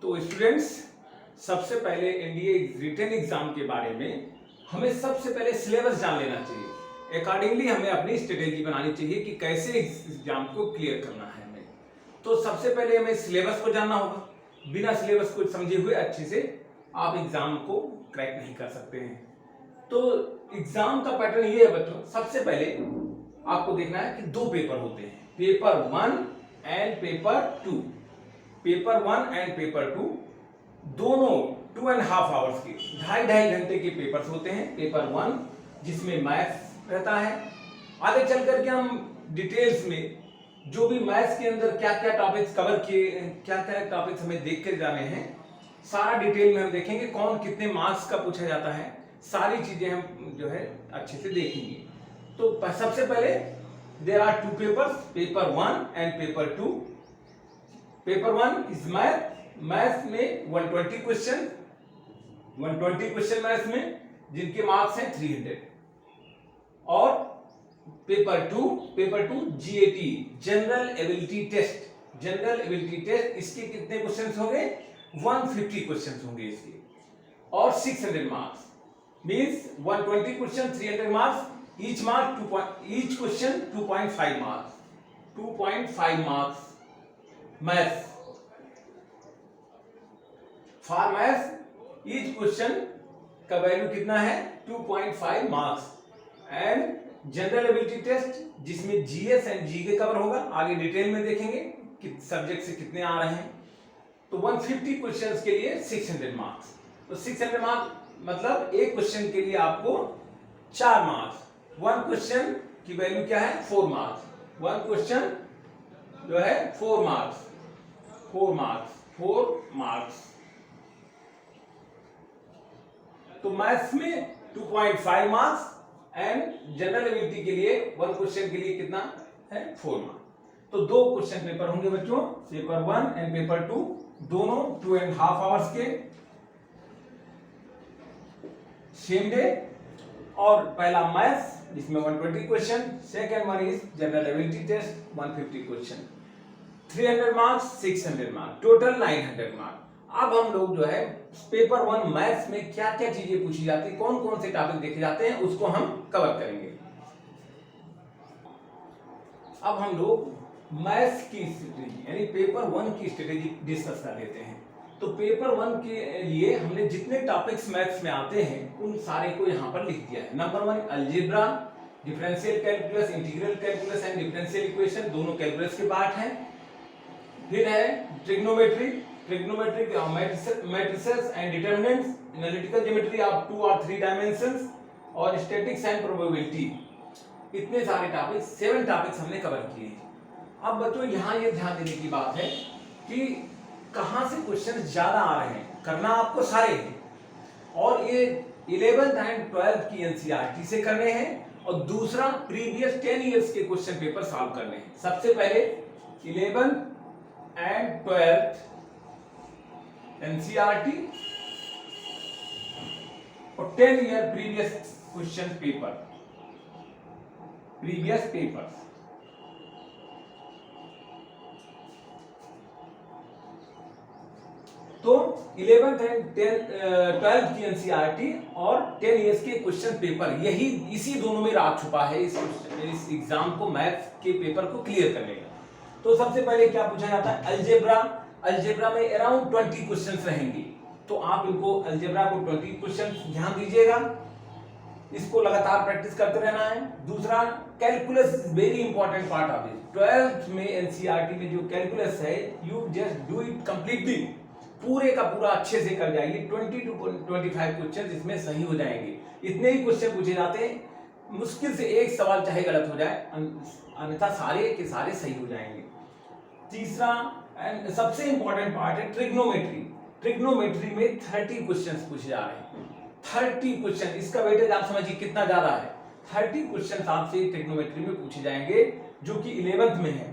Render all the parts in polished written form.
तो स्टूडेंट्स, सबसे पहले एनडीए रिटन एग्जाम के बारे में हमें सबसे पहले सिलेबस जान लेना चाहिए। अकॉर्डिंगली हमें अपनी स्ट्रेटेजी बनानी चाहिए कि कैसे एग्जाम को क्लियर करना है हमें। तो सबसे पहले हमें सिलेबस को जानना होगा। बिना सिलेबस को समझे हुए अच्छे से आप एग्जाम को क्रैक नहीं कर सकते हैं। तो एग्जाम का पैटर्न ये है बच्चों, सबसे पहले आपको देखना है कि दो पेपर होते हैं, paper 1 and paper 2। Paper 1 and paper 2 दोनों 2.5 आवर्स के, 2.5 घंटे के पेपर्स होते हैं। पेपर 1 जिसमें मैथ्स रहता है, आगे चल करके हम डिटेल्स में जो भी मैथ्स के अंदर क्या क्या टॉपिक्स कवर किए, क्या क्या टॉपिक्स हमें देख कर जाने हैं, सारा डिटेल में हम देखेंगे। कौन कितने मार्क्स का पूछा जाता है, सारी चीजें हम जो है अच्छे से देखेंगे। तो सबसे पहले there are 2 papers, paper 1 and paper 2। Paper 1 is math में 120 क्वेश्चन, 120 क्वेश्चन मैथ्स में जिनके मार्क्स हैं 300। और paper 2 GAT, general ability test. General ability test, इसके कितने क्वेश्चंस होंगे? 150 क्वेश्चंस होंगे इसके, और 600 marks. Means 120 question, 300 marks, each question 2.5 marks, 2.5 marks maths. For maths each question का वैल्यू कितना है? 2.5 marks. And general ability test जिसमें जीएस एंड जीके कवर होगा, आगे डिटेल में देखेंगे कि सब्जेक्ट से कितने आ रहे हैं। तो 150 क्वेश्चंस के लिए 600 मार्क्स। तो 600 मार्क्स मतलब एक क्वेश्चन के लिए आपको 4 मार्क्स। 1 क्वेश्चन की वैल्यू क्या है? 4 मार्क्स। 1 क्वेश्चन जो है 4 मार्क्स, 4 मार्क्स, 4 मार्क्स। तो मैथ्स में 2.5 मार्क्स एंड जनरल एबिलिटी के लिए 1 क्वेश्चन के लिए कितना है? 4 मार्क्स। तो 2 क्वेश्चन पेपर होंगे बच्चों, पेपर 1 एंड पेपर 2, दोनों 2.5 आवर्स के, सेम डे। और पहला मैथ्स जिसमें 120 question, second one is general ability test 150 question, 300 marks, 600 marks, total 900 marks. अब हम लोग जो है पेपर 1 मैथ्स में क्या क्या चीजें पूछी जाती है, कौन कौन से टॉपिक देखे जाते हैं, उसको हम कवर करेंगे। अब हम लोग मैथ्स की स्ट्रेटेजी यानी पेपर 1 की स्ट्रेटेजी डिस्कस कर लेते हैं। तो पेपर 1 के लिए हमने जितने टॉपिक्स मैथ्स में आते हैं उन सारे को यहाँ पर लिख दिया है। Number 1 algebra, differential calculus, integral calculus and differential equation, दोनों कैलकुलस के पार्ट हैं। फिर है trigonometry, matrices and determinants, analytical geometry of 2 और 3 डायमेंशंस, और स्टैटिक्स एंड प्रोबेबिलिटी। इतने सारे टॉपिक्स, 7 टॉपिक्स हमने कवर किए हैं। अब बच्चों यहाँ ये ध्यान देने की बात है कि कहां से क्वेश्चन ज्यादा आ रहे हैं। करना आपको सारे हैं, और ये 11th एंड 12th की एनसीईआरटी से करने हैं, और दूसरा प्रीवियस 10 इयर्स के क्वेश्चन पेपर सॉल्व करने हैं। सबसे पहले 11th एंड 12th एनसीईआरटी और 10 year previous question paper, previous papers. तो 11th एंड 12th की एनसीईआरटी और 10 इयर्स के क्वेश्चन पेपर, यही इसी दोनों में राज छुपा है इस एग्जाम को, मैथ्स के पेपर को क्लियर करने का। तो सबसे पहले क्या पूछा जाता है? अलजेब्रा। अलजेब्रा में अराउंड 20 क्वेश्चंस रहेंगे, तो आप इनको अलजेब्रा को 20 क्वेश्चंस ध्यान दीजिएगा, इसको लगातार प्रैक्टिस करते रहना है। दूसरा calculus is very important part of it. 12th में एनसीईआरटी में जो कैलकुलस है, you just do it completely, पूरे का पूरा अच्छे से कर जाइए। 20 to 25 क्वेश्चन इसमें सही हो जाएंगे। इतने ही क्वेश्चन पूछे जाते हैं, मुश्किल से एक सवाल चाहे गलत हो जाए, अन्यथा सारे के सारे सही हो जाएंगे। तीसरा एंड सबसे इंपॉर्टेंट पार्ट है ट्रिग्नोमेट्री। ट्रिग्नोमेट्री में 30 क्वेश्चंस पूछे जा रहे हैं, 30 क्वेश्चन। इसका वेटेज आप समझिए कितना ज्यादा है। 30 क्वेश्चन आपसे ट्रिग्नोमेट्री में पूछे जाएंगे, जो कि 11th में है।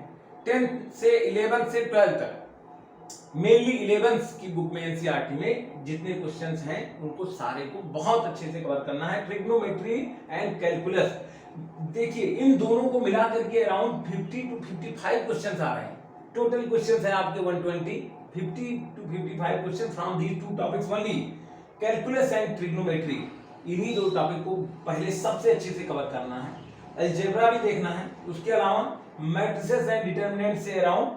10th से 11th से 12th तक, मेनली 11th की बुक में एनसीईआरटी में जितने क्वेश्चंस हैं उनको सारे को बहुत अच्छे से कवर करना है। ट्रिग्नोमेट्री एंड कैलकुलस, देखिए इन दोनों को मिला करके अराउंड 50 to 55 क्वेश्चंस आ रहे हैं। टोटल क्वेश्चंस हैं आपके 120, 50 to 55 question from these two topics only, calculus and trigonometry. इन्हीं दो टॉपिक को पहले सबसे अच्छे से कवर करना है, अलजेब्रा भी देखना है, उसके अलावा मैट्रिसेस एंड डिटरमिनेंट से अराउंड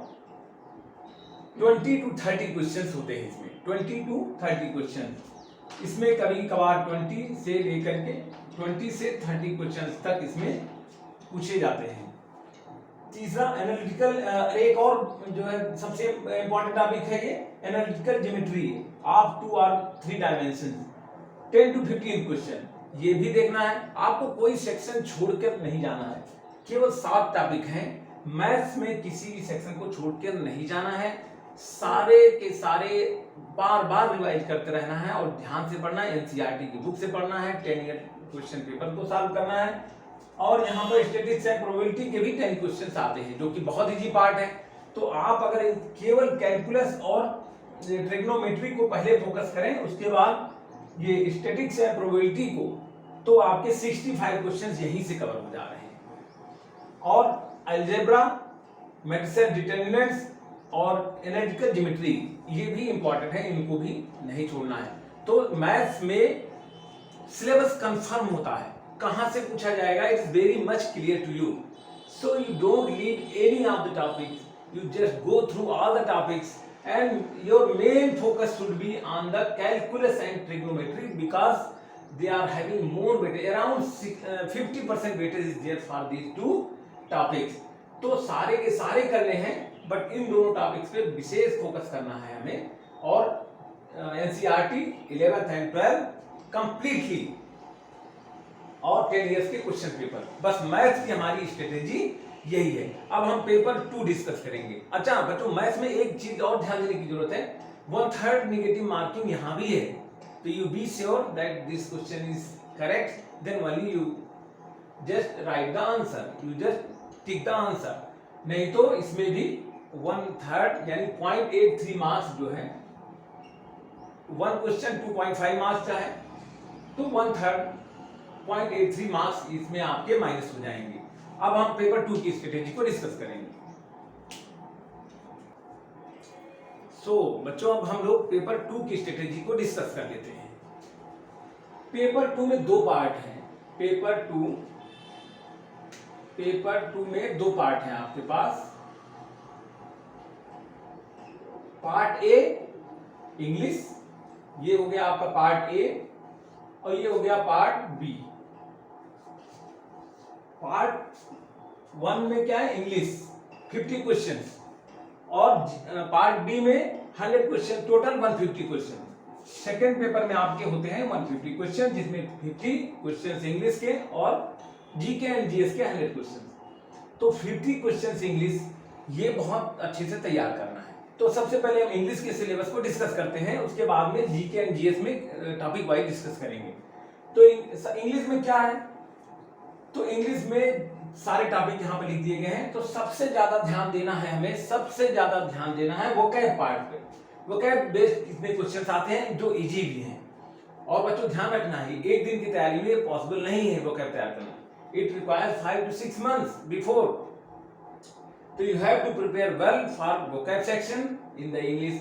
20 to 30 क्वेश्चंस होते हैं इसमें, 20 to 30 क्वेश्चन। इसमें कभी कभार 20 से लेकर के 20 से 30 क्वेश्चंस तक इसमें पूछे जाते हैं। तीसरा एनालिटिकल, एक और जो है सबसे इंपॉर्टेंट टॉपिक है ये एनालिटिकल ज्योमेट्री ऑफ 2 और 3 डायमेंशन, 10 to 15 क्वेश्चन। ये भी देखना है, आपको कोई सेक्शन छोड़कर नहीं जाना है, केवल 7 टॉपिक हैं। मैथ्स में किसी भी सेक्शन को छोड़कर नहीं जाना है, सारे के सारे बार बार रिवाइज करते रहना है और ध्यान से पढ़ना है। एनसीईआरटी की बुक से पढ़ना है, 10 ईयर क्वेश्चन पेपर को सॉल्व करना है। और यहाँ पर स्टैटिस्टिक्स एंड प्रोबेबिलिटी के भी 10 क्वेश्चंस आते हैं जो कि बहुत इजी पार्ट है। तो आप अगर केवल कैलकुलस और ट्रिग्नोमेट्री को पहले फोकस करें, उसके बाद ये स्टैटिस्टिक्स एंड प्रोबेबिलिटी को, तो आपके 65 क्वेश्चंस यहीं से कवर हो जा रहे हैं। और अलजेब्रा, मैट्रिसेस, डिटरमिनेंट्स और एनालिटिकल ज्योमेट्री ये भी इंपॉर्टेंट है, इनको भी नहीं छोड़ना है। तो मैथ्स में सिलेबस कंफर्म होता है, कहां से पूछा जाएगा, it's very much clear to you. So you don't leave any of the topics, you just go through all the topics and your main focus should be on the calculus and trigonometry because they are having more weightage, around 50% weightage is there for these two topics। तो सारे के सारे करने हैं, but in दोनों topics पे विशेष focus करना है हमें। और NCERT 11th and 12th completely और 10 इयर्स के क्वेश्चन पेपर, बस मैथ्स की हमारी स्ट्रेटेजी यही है। अब हम पेपर 2 डिस्कस करेंगे। अच्छा बच्चों, मैथ्स में एक चीज और ध्यान देने की जरूरत है, 1/3 नेगेटिव मार्किंग यहाँ भी है, तो you be sure that this question is correct, then only you just write the answer, you just tick the answer. नहीं तो इसमें भी 1/3 यानी 0.83 मार्क्स जो है, 1 क्वेश्चन 2.5 मार्क्स का है, तो 1/3 0.83 मार्क्स इसमें आपके माइनस हो जाएंगे। अब हम पेपर 2 की स्ट्रेटेजी को डिस्कस करेंगे। सो बच्चों, अब हम लोग पेपर 2 की स्ट्रेटेजी को डिस्कस कर लेते हैं। पेपर 2 में 2 पार्ट हैं। पेपर 2 में 2 पार्ट हैं आपके पास। पार्ट ए इंग्लिश, ये हो गया आपका पार्ट ए, और ये हो गया पार्ट बी। पार्ट 1 में क्या है, इंग्लिश 50 क्वेश्चन, और पार्ट बी में 100 question, total 150 question. Second paper में आपके होते हैं 150 क्वेश्चन, जिसमें 50 क्वेश्चन इंग्लिश के और जीके एंड जीएस के 100 क्वेश्चन। तो 50 क्वेश्चन इंग्लिश ये बहुत अच्छे से तैयार करना है। तो सबसे पहले हम इंग्लिश के सिलेबस को डिस्कस करते हैं, उसके बाद में जीके एंड जीएस में टॉपिक वाइज डिस्कस करेंगे। तो इंग्लिश में क्या है, तो इंग्लिश में सारे टॉपिक यहाँ पे लिख दिए गए हैं। तो सबसे ज्यादा ध्यान देना है हमें, सबसे ज्यादा ध्यान देना है वोकैब पार्ट पे। वोकैब बेस्ड कितने क्वेश्चन आते हैं जो इजी भी हैं। और बच्चों ध्यान रखना है, एक दिन की तैयारी में पॉसिबल नहीं है वोकैब तैयार करना, it requires 5 to 6 months before. तो you have to prepare well for vocab section in the English.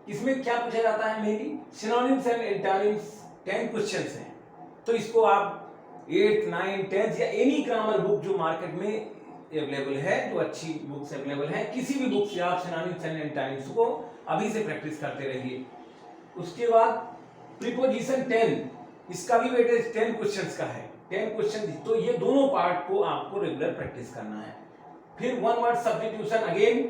इसमें क्या पूछा जाता है, mainly synonyms and antonyms 10 questions हैं। तो इसको आप 8th 9th 10th या एनी ग्रामर बुक जो मार्केट में अवेलेबल है, जो अच्छी बुक्स अवेलेबल है, किसी भी बुक से आप सिनोनिम्स एंड एंटोनिम्स को अभी से प्रैक्टिस करते रहिए। उसके बाद प्रीपोजिशन 10, इसका भी वेटेज 10 क्वेश्चंस का है, 10 क्वेश्चन। तो ये दोनों पार्ट को आपको रेगुलर प्रैक्टिस करना है। फिर 1 वर्ड सब्स्टिट्यूशन अगेन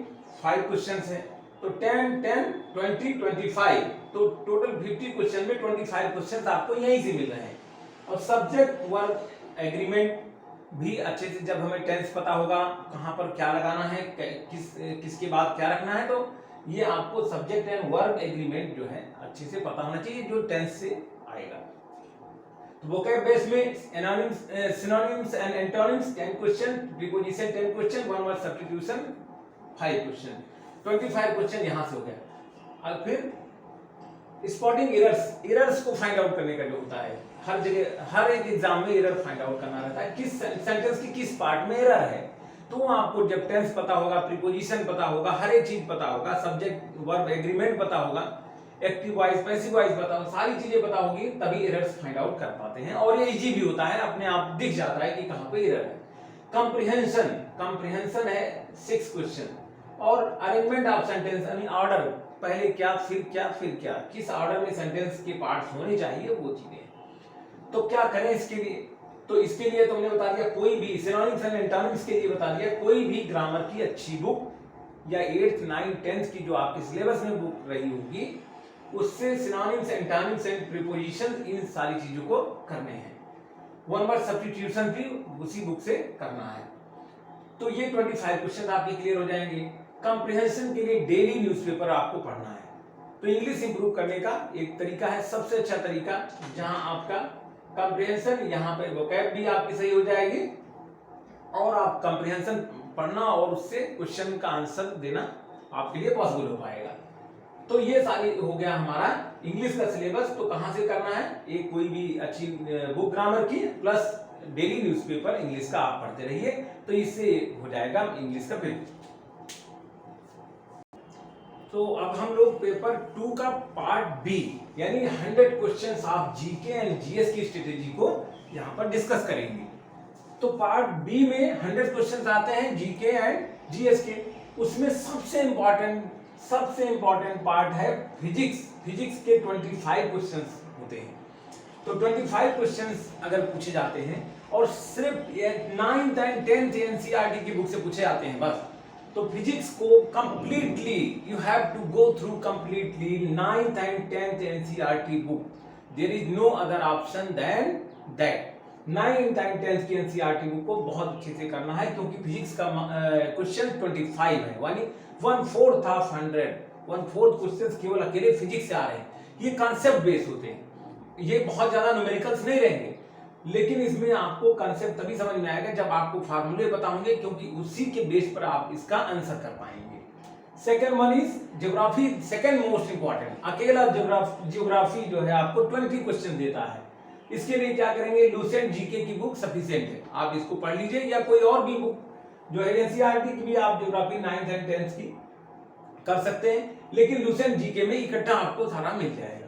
5 क्वेश्चंस है। तो 10 10 20 25, तो टोटल 50 क्वेश्चन में 25 क्वेश्चन आपको यहीं से मिल रहे हैं। और सब्जेक्ट वर्ब एग्रीमेंट भी अच्छे से, जब हमें टेंस पता होगा कहां पर क्या लगाना है, किसके बाद क्या रखना है, तो ये आपको सब्जेक्ट एंड वर्ब एग्रीमेंट जो है अच्छे से पता होना चाहिए, जो टेंस से आएगा। तो वोकैब बेस में synonyms and antonyms 10 question, preposition 10 question, 1 word substitution 5 question, 25 question यहां से हो गया। और फिर स्पॉटिंग एरर्स को फाइंड आउट करने का जो होता है, हर जगह हर एक एग्जाम में एरर फाइंड आउट करना रहता है, किस सेंटेंस की किस पार्ट में एरर है। तो आपको जब टेंस पता होगा, प्रीपोजिशन पता होगा, हर एक चीज पता होगा, सब्जेक्ट वर्ब एग्रीमेंट पता होगा, एक्टिव वॉइस पैसिव वॉइस पता हो, सारी चीजें पता होगी, तभी एरर्स फाइंड आउट कर पाते हैं। और ये इजी भी होता है, अपने आप दिख जाता है कि कहां पे एरर है। कंप्रीहेंशन, कंप्रीहेंशन है 6 क्वेश्चन। और अरेंजमेंट ऑफ सेंटेंस यानी ऑर्डर, पहले क्या फिर क्या फिर क्या, किस ऑर्डर में सेंटेंस के पार्ट्स होने चाहिए, वो चीजें। तो क्या करें इसके लिए? तो इसके लिए तुमने बता दिया कोई भी सिनोनिम्स एंड एंटोनिम्स के लिए बता दिया, कोई भी ग्रामर की अच्छी बुक या 8th 9th 10th की जो आपके सिलेबस में बुक रही होगी, उससे सिनोनिम्स एंटोनिम्स एंड प्रीपोजिशन, इन सारी चीजों को करने हैं। वन वर्ड सब्स्टिट्यूशन भी उसी बुक से करना है। तो ये 25 क्वेश्चन आपके क्लियर हो जाएंगे। कंप्रीहेंशन के लिए डेली न्यूज़पेपर आपको पढ़ना है। तो इंग्लिश इंप्रूव करने का एक तरीका है, सबसे अच्छा तरीका, जहां आपका कंप्रीहेंशन, यहाँ पे वोकैब भी आपकी सही हो जाएगी और आप कंप्रीहेंशन पढ़ना और उससे क्वेश्चन का आंसर देना आपके लिए पॉसिबल हो पाएगा। तो ये सारी हो गया हमारा इंग्लिश का सिलेबस। तो कहां से करना है? एक कोई भी अच्छी बुक ग्रामर की प्लस डेली न्यूज़पेपर इंग्लिश का आप पढ़ते रहिए, तो इससे हो जाएगा इंग्लिश का पेपर। तो अब हम लोग पेपर 2 का पार्ट बी यानी 100 questions of GK and GS की स्ट्रेटेजी को यहाँ पर डिस्कस करेंगे। तो पार्ट बी में 100 क्वेश्चंस आते हैं जीके एंड जीएस के। उसमें सबसे इंपॉर्टेंट पार्ट है फिजिक्स। फिजिक्स के 25 क्वेश्चंस होते हैं। तो 25 क्वेश्चंस अगर पूछे जाते हैं और सिर्फ 9th एंड 10th एनसीईआरटी की बुक से पूछे जाते हैं बस, तो फिजिक्स को completely you have to go through completely 9th and 10th NCERT book. There is no other option than that. 9th and 10th की एनसीईआरटी बुक को बहुत अच्छे से करना है, क्योंकि फिजिक्स का क्वेश्चन 25 है, यानी 1/4 ऑफ 100, 1/4 क्वेश्चंस केवल अकेले फिजिक्स से आ रहे हैं। ये कॉन्सेप्ट बेस्ड होते हैं, ये बहुत ज्यादा न्यूमेरिकल्स नहीं रहेंगे, लेकिन इसमें आपको कंसेप्ट तभी समझ में आएगा जब आपको फार्मूले बताऊंगे, क्योंकि उसी के बेस पर आप इसका आंसर कर पाएंगे। Second one is geography, second most important. अकेला ज्योग्राफी जो है आपको 20 क्वेश्चन देता है। इसके लिए क्या करेंगे? लूसेंट जीके की बुक सफिशिएंट है, आप इसको पढ़ लीजिए, या कोई और भी बुक जो है एनसीईआरटी की भी आप ज्योग्राफी 9th एंड 10th की कर सकते हैं, लेकिन लूसेंट जीके में इकट्ठा आपको सारा मिल जाएगा।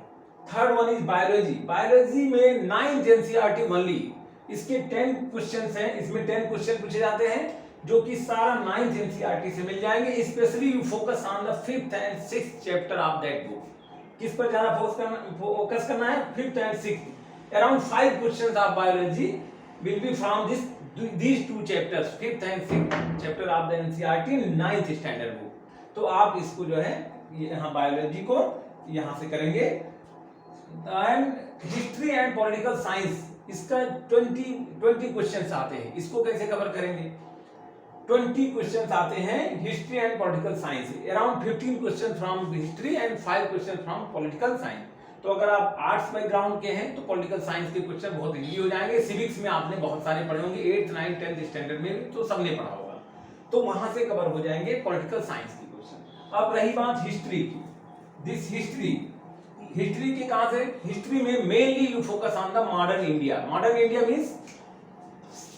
Third one is biology. Biology में 9th एनसीईआरटी ओनली, इसके 10 क्वेश्चंस हैं, इसमें 10 क्वेश्चन पूछे जाते हैं, जो कि सारा 9th एनसीईआरटी से मिल जाएंगे। Specially you focus on the 5th and 6th chapter of that book. किस पर ज्यादा फोकस करना है? 5th and 6th। Around 5 questions of biology will be from these 2 chapters, 5th and 6th chapter of the NCERT 9th standard book. तो आप इसको जो है यहाँ बायोलॉजी को यहाँ से करेंगे। And history and political science, इसका 20 क्वेश्चंस आते हैं, इसको कैसे कवर करेंगे? 20 क्वेश्चंस आते हैं हिस्ट्री एंड पॉलिटिकल साइंस से। Around 15 question from history and 5 question from political science. तो अगर आप आर्ट्स बैकग्राउंड के हैं तो पॉलिटिकल साइंस के क्वेश्चन बहुत इजी हो जाएंगे। सिविक्स में आपने बहुत सारे पढ़े होंगे, 8th 9th 10th स्टैंडर्ड में तो सबने पढ़ा होगा, तो वहां से कवर हो जाएंगे पॉलिटिकल साइंस के क्वेश्चन। अब रही बात हिस्ट्री की, दिस हिस्ट्री के कहां से? हिस्ट्री में mainly you focus on the modern India. Modern India means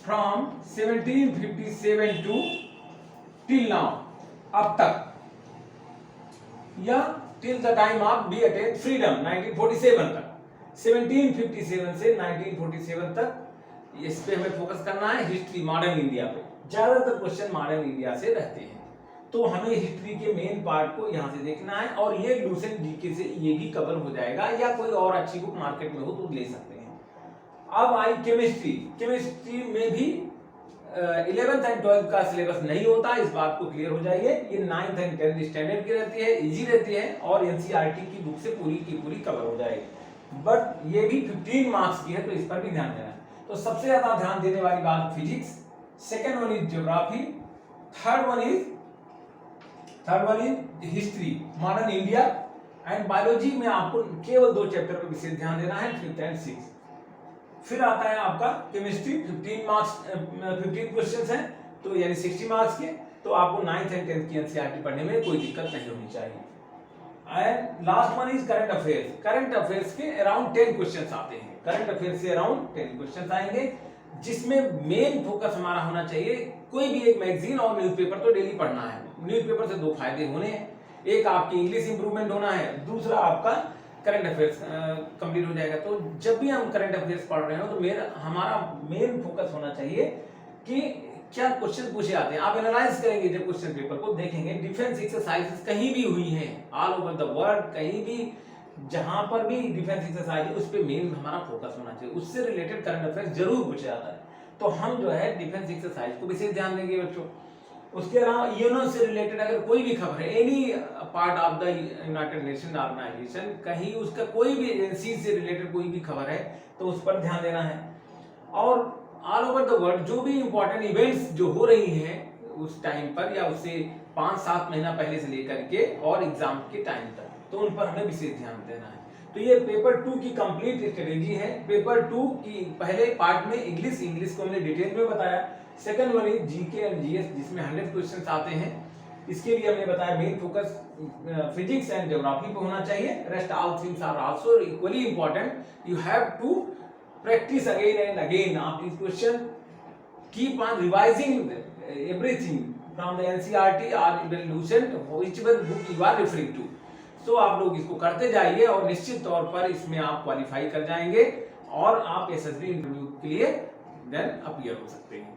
from 1757 to till now, अब तक, या till the time of we attain freedom 1947 तक। 1757 से 1947 तक इस पे हमें फोकस करना है, हिस्ट्री मॉडर्न इंडिया पे। ज्यादातर क्वेश्चन मॉडर्न इंडिया से रहते हैं, तो हमें हिस्ट्री के मेन पार्ट को यहाँ से देखना है, और ये लूसेंट जीके से ये भी कवर हो जाएगा, या कोई और अच्छी बुक मार्केट में हो तो ले सकते हैं। अब आई केमिस्ट्री। केमिस्ट्री में भी 11th एंड 12th का सिलेबस नहीं होता, इस बात को क्लियर हो जाइए। ये 9th एंड 10th स्टैंडर्ड की रहती है, इजी रहती है, और एनसीईआरटी की बुक से पूरी की पूरी कवर हो जाएगी। बट ये भी 15 मार्क्स की है, तो इस पर भी ध्यान देना है। तो सबसे ज्यादा ध्यान देने वाली बात physics, second one is geography, third one is history modern India, and biology में आपको केवल 2 चैप्टर पर विशेष ध्यान देना है, 5th एंड 6th। फिर आता है आपका केमिस्ट्री, 15 क्वेश्चंस हैं, तो यानी 60 मार्क्स के, तो आपको 9th एंड 10th की एनसीईआरटी पढ़ने में कोई दिक्कत नहीं होनी चाहिए। And last one is current affairs. Current affairs के अराउंड 10 क्वेश्चंस आते हैं, करंट अफेयर्स से अराउंड 10 क्वेश्चंस आएंगे। जिसमें मेन फोकस हमारा होना चाहिए, कोई भी एक मैगजीन और न्यूज़पेपर तो डेली पढ़ना है। न्यूज़पेपर से दो फायदे होने हैं, एक आपकी इंग्लिश इंप्रूवमेंट होना है, दूसरा आपका करंट अफेयर्स कंप्लीट हो जाएगा। तो जब भी हम करंट अफेयर्स पढ़ रहे हो तो हमारा मेन फोकस होना चाहिए कि क्या क्वेश्चन पूछे आते हैं। आप एनालाइज करेंगे जब क्वेश्चन पेपर को देखेंगे, डिफेंस एक्सरसाइजेस कहीं भी हुई हैं ऑल ओवर द वर्ल्ड, कहीं भी जहां पर भी डिफेंस एक्सरसाइज है उस पे मेन हमारा फोकस होना चाहिए, उससे रिलेटेड करंट अफेयर्स जरूर पूछा जाता है। तो हम जो है डिफेंस एक्सरसाइज को विशेष ध्यान देंगे बच्चों। उसके अलावा यूएनओ से रिलेटेड अगर कोई भी खबर है, any part of the United Nation organisation, कहीं उसका कोई भी एजेंसी से रिलेटेड कोई भी खबर है तो उस पर ध्यान देना है। और ऑल ओवर द वर्ल्ड जो भी इंपॉर्टेंट इवेंट्स जो हो रही हैं उस टाइम पर या उससे 5-7 महीना पहले से लेकर के और एग्जाम के टाइम तक, तो उन पर हमें विशेष ध्यान देना है। तो ये पेपर 2 की कंप्लीट स्ट्रेटेजी है। पेपर 2 की पहले पार्ट में इंग्लिश को हमने डिटेल में बताया। Second one is GK and GS, जिसमें 100 क्वेश्चंस आते हैं। इसके लिए हमने बताया main focus physics and geography पे होना चाहिए। Rest all things are also equally important. You have to practise again and again of this question, keep on revising everything from the NCERT और even Lucent, whichever book you are referring to. तो आप लोग इसको करते जाइए और निश्चित तौर पर इसमें आप क्वालिफाई कर जाएंगे और आप एसएसबी इंटरव्यू के लिए देन अपीयर हो सकते हैं।